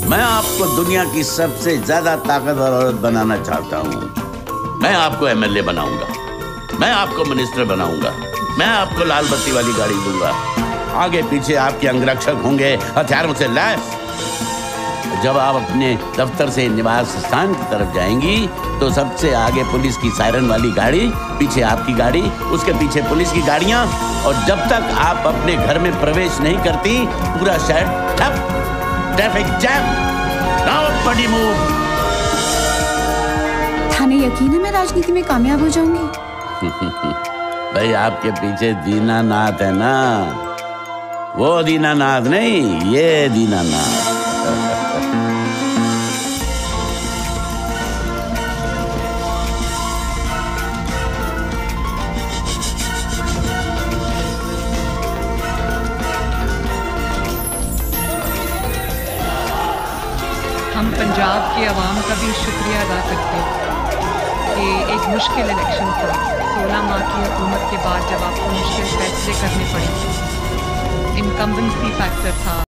मैं आपको दुनिया की सबसे ज्यादा ताकतवर औरत बनाना चाहता हूँ। मैं आपको एमएलए बनाऊंगा, मैं आपको मिनिस्टर बनाऊंगा, मैं आपको लाल बत्ती वाली गाड़ी दूंगा, आगे पीछे आपके अंगरक्षक होंगे हथियारों से लैस। जब आप अपने दफ्तर से निवास स्थान की तरफ जाएंगी तो सबसे आगे पुलिस की सायरन वाली गाड़ी, पीछे आपकी गाड़ी, उसके पीछे पुलिस की गाड़ियां, और जब तक आप अपने घर में प्रवेश नहीं करती पूरा शहर ठप, ट्रैफिक जैम। नाउ बड़ी मूव। थाने यकीन है मैं राजनीति में कामयाब हो जाऊंगी। भाई आपके पीछे दीनानाथ है ना, वो दीनानाथ नहीं, ये दीनानाथ। हम पंजाब के अवाम का भी शुक्रिया अदा करते हैं कि एक मुश्किल इलेक्शन था। 16 माह की हुकूमत के बाद जब आपको मुश्किल फैसले करने पड़े, इनकम्बेंसी फैक्टर था।